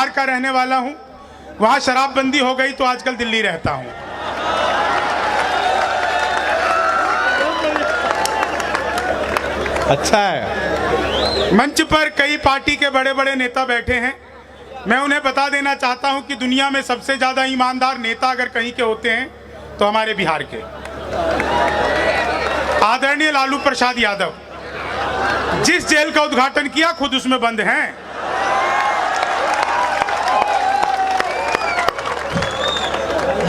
बिहार का रहने वाला हूँ। वहाँ शराबबंदी हो गई तो आजकल दिल्ली रहता हूँ। अच्छा है। मंच पर कई पार्टी के बड़े बड़े नेता बैठे हैं। मैं उन्हें बता देना चाहता हूं कि दुनिया में सबसे ज्यादा ईमानदार नेता अगर कहीं के होते हैं तो हमारे बिहार के आदरणीय लालू प्रसाद यादव। जिस जेल का उद्घाटन किया खुद उसमें बंद हैं।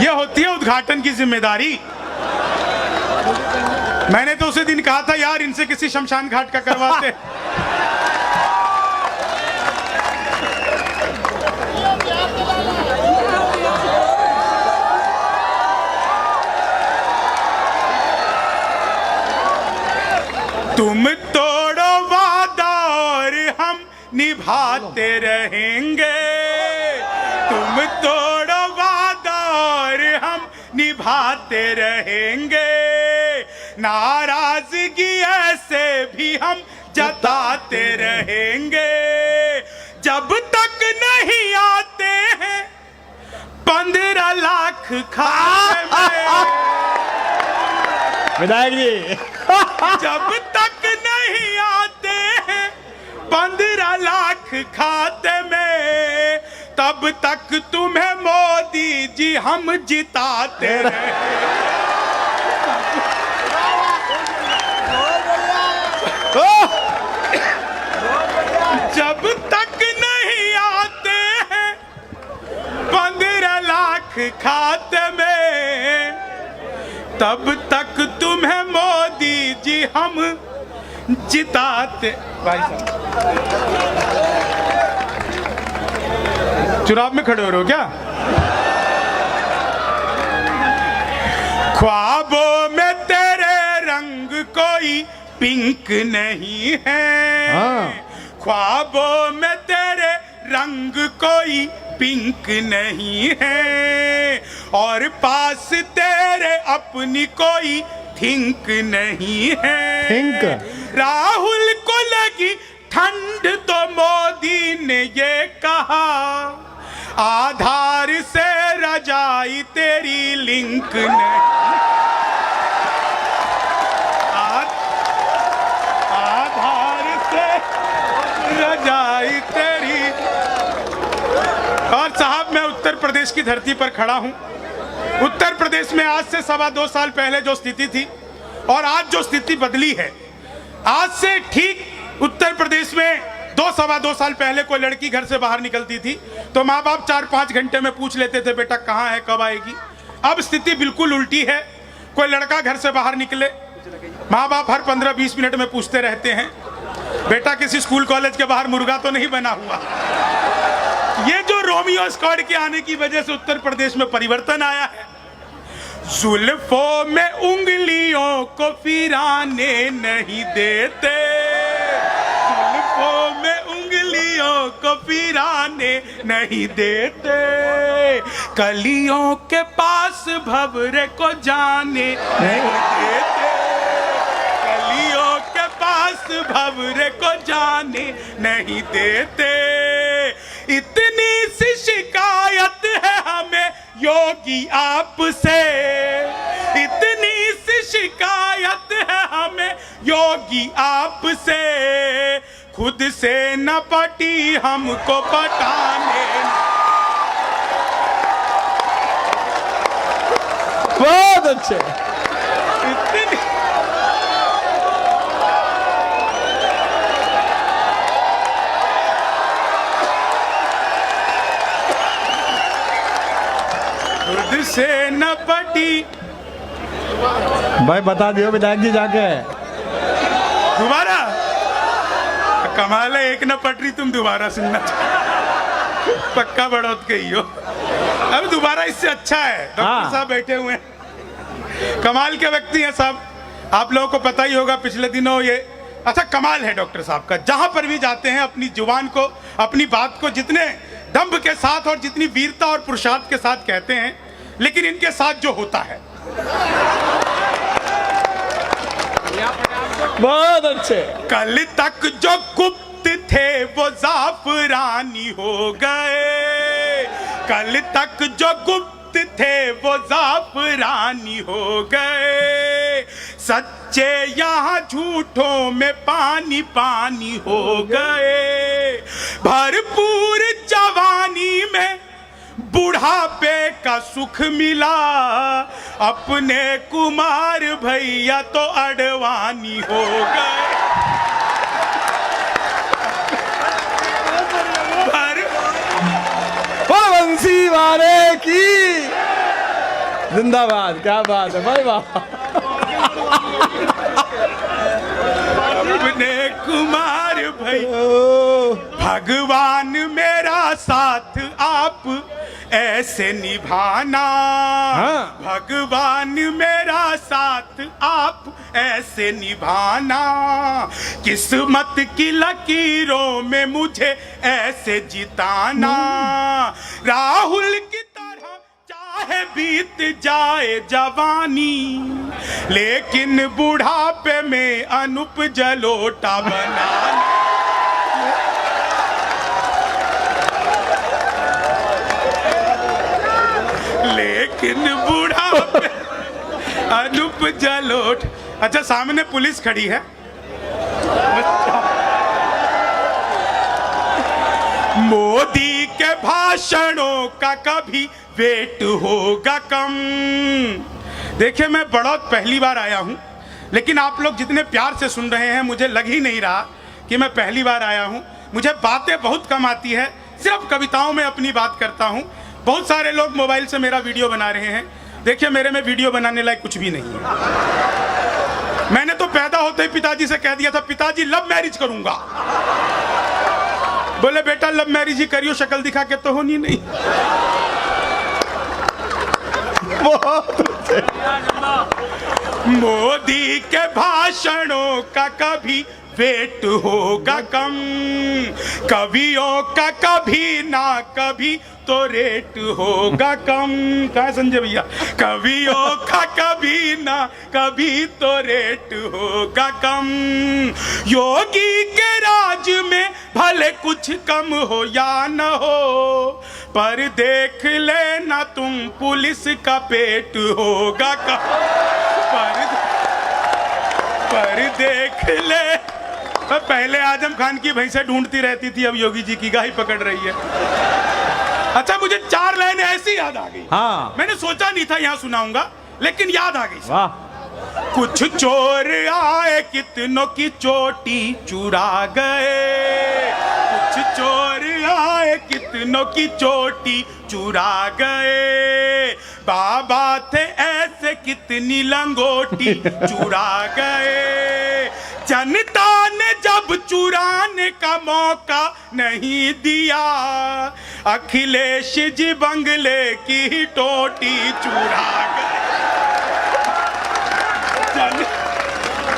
यह होती है उद्घाटन की जिम्मेदारी। मैंने तो उसे दिन कहा था यार इनसे किसी शमशान घाट का करवाते। तुम तोड़ो वादा और हम निभाते रहेंगे। तुम तोड़ो वादा और हम निभाते रहेंगे। नाराजगी ऐसे भी हम जताते रहेंगे। जब तक नहीं आते हैं 15 लाख खाते में। विधायक जी जब तक नहीं आते हैं 15 लाख खाते में, तब तक तुम्हें मोदी जी हम जिताते रहे। जब तक नहीं आते हैं 15 लाख खाते में, तब तक तुम्हें मोदी जी हम जिताते। भाई साहब चुनाव में खड़े हो रहे हो क्या? ख्वाबों में तेरे रंग कोई पिंक नहीं है। ख्वाबों में तेरे रंग कोई पिंक नहीं है। और पास तेरे अपनी कोई थिंक नहीं है। थिंक राहुल को लगी ठंड तो मोदी ने ये कहा, आधार से रजाई तेरी लिंक नहीं। आधार से रजाई तेरी। और साहब मैं उत्तर प्रदेश की धरती पर खड़ा हूं। उत्तर प्रदेश में आज से 2.25 साल पहले जो स्थिति थी और आज जो स्थिति बदली है। आज से ठीक उत्तर प्रदेश में 2-2.25 साल पहले कोई लड़की घर से बाहर निकलती थी तो माँ बाप 4-5 घंटे में पूछ लेते थे बेटा कहाँ है, कब आएगी। अब स्थिति बिल्कुल उल्टी है। कोई लड़का घर से बाहर निकले, माँ बाप हर 15-20 मिनट में पूछते रहते हैं बेटा किसी स्कूल कॉलेज के बाहर मुर्गा तो नहीं बना हुआ। ये जो रोमियो स्क्वाड के आने की वजह से उत्तर प्रदेश में परिवर्तन आया है। जुल्फों में उंगलियों को फिराने नहीं देते। जुल्फों में उंगलियों को फिराने नहीं देते। कलियों के पास भंवरे को जाने नहीं देते। कलियों के पास भंवरे को जाने नहीं देते। इतनी सी शिकायत है हमें योगी आपसे। इतनी सी शिकायत है हमें योगी आपसे। खुद से न पटी हमको पटाने। बहुत अच्छे। इतनी खुद से न पटी। भाई बता दियो विधायक जी जाके। दोबारा कमाल है, एक न पटरी तुम दोबारा सुनना पक्का बढ़ोत गई हो। अब दोबारा इससे अच्छा है। डॉक्टर साहब बैठे हुए हैं, कमाल के व्यक्ति हैं साहब। आप लोगों को पता ही होगा पिछले दिनों ये अच्छा कमाल है डॉक्टर साहब का। जहां पर भी जाते हैं अपनी जुबान को, अपनी बात को जितने दम्भ के साथ और जितनी वीरता और पुरुषार्थ के साथ कहते हैं, लेकिन इनके साथ जो होता है बहुत अच्छे। कल तक जो गुप्त गुप्त थे वो जाफरानी हो गए, कल तक जो गुप्त थे वो जाफरानी हो गए, सच्चे यहाँ झूठों में पानी पानी हो गए, भरपूर जवानी में बुढ़ापे का सुख मिला, अपने कुमार भैया तो अडवाणी हो गए। बंसी वाले की जिंदाबाद, क्या बात है भाई, वाह। अपने कुमार भैया भगवान मेरा साथ आप ऐसे निभाना, हाँ। भगवान मेरा साथ आप ऐसे निभाना, किस्मत की लकीरों में मुझे ऐसे जिताना, राहुल की तरह चाहे बीत जाए जवानी, लेकिन बुढ़ापे में अनुप जलोटा बनाना। लेकिन बुढ़ापे अनुप जलोट। अच्छा, सामने पुलिस खड़ी है, मोदी के भाषणों का कभी वेट होगा कम। देखिए, मैं बड़ौत पहली बार आया हूं, लेकिन आप लोग जितने प्यार से सुन रहे हैं, मुझे लग ही नहीं रहा कि मैं पहली बार आया हूं। मुझे बातें बहुत कम आती है, सिर्फ कविताओं में अपनी बात करता हूं। बहुत सारे लोग मोबाइल से मेरा वीडियो बना रहे हैं। देखिए, मेरे में वीडियो बनाने लायक कुछ भी नहीं है। मैंने तो पैदा होते ही पिताजी से कह दिया था, पिताजी लव मैरिज करूंगा। बोले बेटा लव मैरिज ही करियो, शक्ल दिखा के तो होनी नहीं। मोदी के भाषणों का कभी वेट होगा कम, कवियों का कभी ना कभी तो रेट होगा कम। कहा संजय भैया? कवियों का कभी ना कभी तो रेट होगा कम, योगी के राज में भले कुछ कम हो या न हो, पर देख लेना तुम पुलिस का पेट होगा कम, पर देख ले। पहले आजम खान की भैंसें ढूंढती रहती थी, अब योगी जी की गाय पकड़ रही है। अच्छा, मुझे 4 लाइनें ऐसी याद आ गई। हाँ। मैंने सोचा नहीं था यहाँ सुनाऊंगा, लेकिन याद आ गई। वाह। कुछ चोर आए कितनों की चोटी चुरा गए, कुछ चोर आए कितनों की चोटी चुरा गए, बाबा थे ऐसे कितनी लंगोटी चुरा गए, जनता ने जब चुराने का मौका नहीं दिया, अखिलेश जी बंगले की टोटी चुरा गए।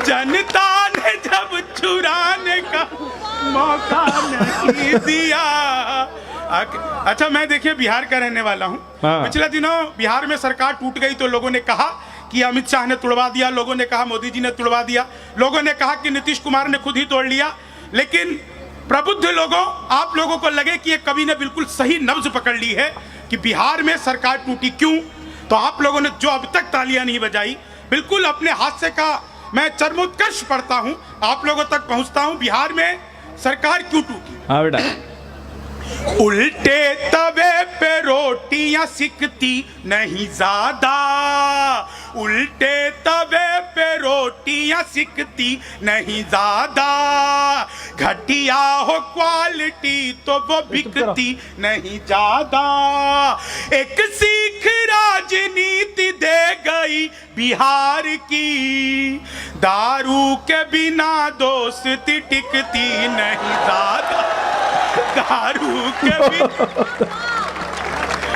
जनता ने जब चुराने का मौका नहीं दिया। अच्छा, मैं देखिए बिहार का रहने वाला हूँ। हाँ। पिछले दिनों बिहार में सरकार टूट गई तो लोगों ने कहा कि अमित शाह ने तुड़वा दिया, लोगों ने कहा मोदी जी ने तुड़वा दिया, लोगों ने कहा कि नीतीश कुमार ने खुद ही तोड़ लिया। लेकिन प्रबुद्ध लोगों, आप लोगों को लगे कि ये कवि ने बिल्कुल सही नब्ज पकड़ ली है कि बिहार में सरकार टूटी क्यों, तो आप लोगों ने जो अब तक तालियां नहीं बजाई, बिल्कुल अपने हादसे का मैं चरमोत्कर्ष पढ़ता हूं, आप लोगों तक पहुंचता हूं। बिहार में सरकार क्यों टूटी? हाँ बेटा। उल्टे तवे पे रोटियां सिकती नहीं ज्यादा, उल्टे तवे पे रोटियां सिकती नहीं ज्यादा, घटिया हो क्वालिटी तो वो बिकती नहीं ज्यादा। एक सीख राजनीति दे गई बिहार की, दारू के बिना दोस्ती टिकती नहीं ज्यादा, दारू के बिना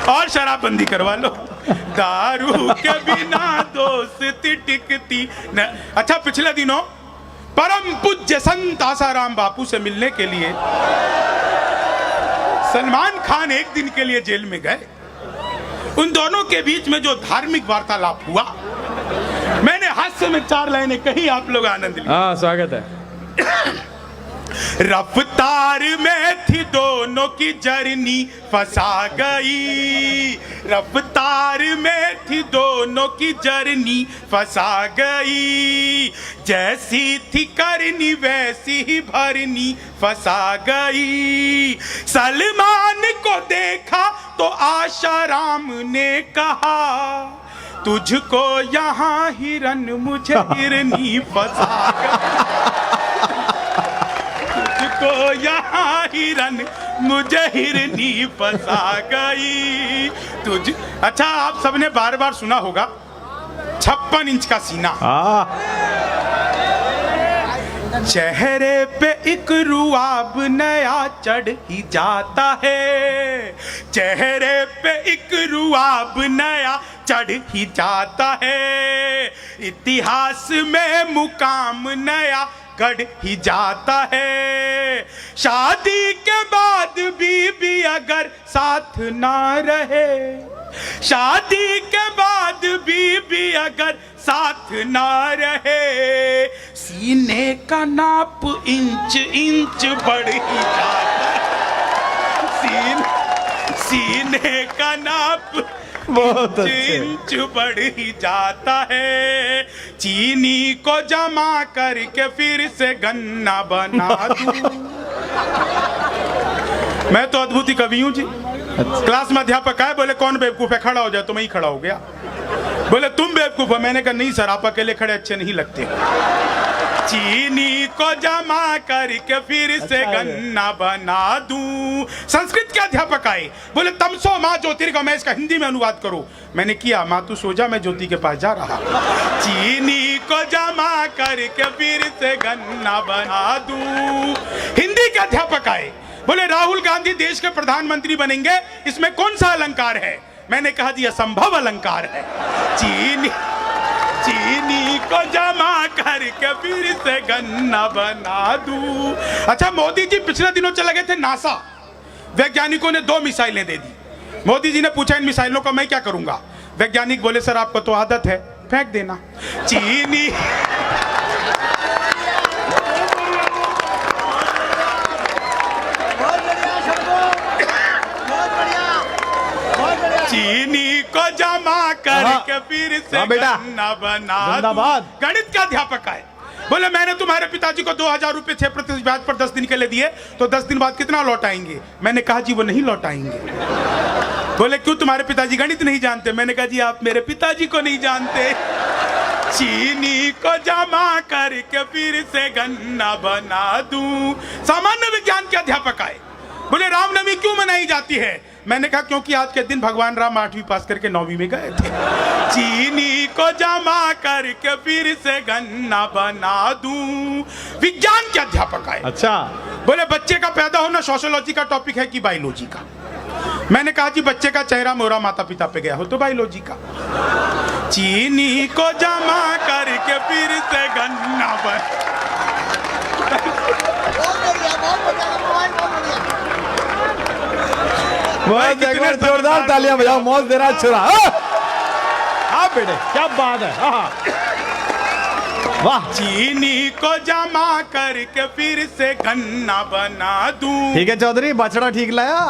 और शराबबंदी करवा लो, दारू के बिना दोस्ती टिकती न। अच्छा, पिछले दिनों परम पूज्य संत आसाराम बापू से मिलने के लिए सलमान खान एक दिन के लिए जेल में गए। उन दोनों के बीच में जो धार्मिक वार्तालाप हुआ, मैंने हास्य में 4 लाइनें कही, आप लोग आनंद लीजिए। हाँ, स्वागत है। रफ्तार में थी दोनों की जर्नी फंसा गई, रफ्तार में थी दोनों की जर्नी फंसा गई, जैसी थी करनी वैसी ही भरनी फंसा गई। सलमान को देखा तो आशाराम ने कहा, तुझको यहाँ हिरन मुझे हिरनी फंसा गई, तुझको यहाँ हिरन मुझे हिरनी फंसा गई। तुझ अच्छा, आप सबने बार बार सुना होगा 56 इंच का सीना। चेहरे पे एक रुआब नया चढ़ ही जाता है, चेहरे पे एक रुआब नया चढ़ ही जाता है, इतिहास में मुकाम नया गढ़ ही जाता है। शादी के बाद भी अगर साथ ना रहे, शादी के बाद भी अगर साथ ना रहे, सीने का नाप इंच इंच बढ़ ही जाता है, सीने का नाप बहुत इंच बढ़ ही जाता है। चीनी को जमा करके फिर से गन्ना बना दूं। मैं तो अद्भुत ही कवि हूं जी। क्लास में अध्यापक आए, बोले कौन बेवकूफ है, खड़ा हो जाए, तो मैं ही खड़ा हो गया। बोले तुम बेवकूफ हो, मैंने कहा नहीं सर, आप अकेले खड़े अच्छे नहीं लगते। चीनी को जमा करके फिर से गन्ना बना दूं। संस्कृत के अध्यापक आए, बोले तमसो माँ ज्योतिर्गमय, इसका हिंदी में अनुवाद करो। मैंने किया, माँ तू सो जा, मैं ज्योति के पास जा रहा। चीनी को जमा करके फिर से गन्ना बना दूं। हिंदी के अध्यापक आए, बोले राहुल गांधी देश के प्रधानमंत्री बनेंगे, इसमें कौन सा अलंकार है? मैंने कहा जी असंभव अलंकार है। चीनी को जमा करके फिर से गन्ना बना दूं। अच्छा, मोदी जी पिछले दिनों चले गए थे नासा, वैज्ञानिकों ने 2 मिसाइलें दे दी। मोदी जी ने पूछा इन मिसाइलों का मैं क्या करूंगा? वैज्ञानिक बोले सर आपको तो आदत है, फेंक देना। चीनी को जमा करके फिर से गन्ना बना दूं। गणित का अध्यापक आए, बोले मैंने तुम्हारे पिताजी को 2000 रुपए 6% ब्याज पर 10 दिन के लिए दिए, तो 10 दिन बाद कितना लौटाएंगे? मैंने कहा जी वो नहीं लौटाएंगे। बोले क्यों, तुम्हारे पिताजी गणित नहीं जानते? मैंने कहा जी आप मेरे पिताजी को नहीं जानते। चीनी को जमा करके फिर से गन्ना बना दूं। सामान्य विज्ञान के अध्यापक आए, बोले रामनवमी क्यों मनाई जाती है? मैंने कहा क्योंकि आज के दिन भगवान राम 8वीं पास करके 9वीं में गए थे। चीनी को जमा करके फिर से गन्ना बना दूं। विज्ञान के अध्यापक आए, अच्छा, बोले बच्चे का पैदा होना सोशियोलॉजी का टॉपिक है कि बायोलॉजी का? मैंने कहा जी बच्चे का चेहरा मोहरा माता पिता पे गया हो तो बायोलॉजी का। चीनी को जमा करके फिर से गन्ना बना। जोरदार तालियां बजाओ, मौज दे रहा छोरा। हाँ बेटे क्या बात है, वाह। चीनी को जमा करके फिर से गन्ना बना दूं। ठीक है चौधरी, बछड़ा ठीक लाया।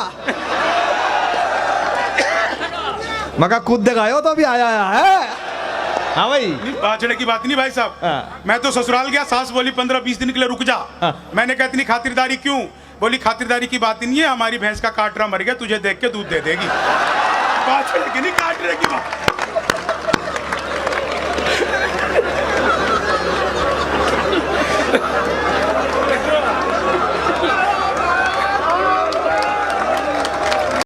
मगर खुद दिखाओ तो अभी आया है। हाँ भाई, बाछड़े की बात नहीं भाई साहब। मैं तो ससुराल गया, सास बोली 15-20 दिन के लिए रुक जा। मैंने कहा इतनी खातिरदारी क्यों? बोली खातिरदारी की बात नहीं है, हमारी भैंस का काटरा मर गया, तुझे देख के दूध दे देगी। बाछड़े की नहीं, काटरे की बात।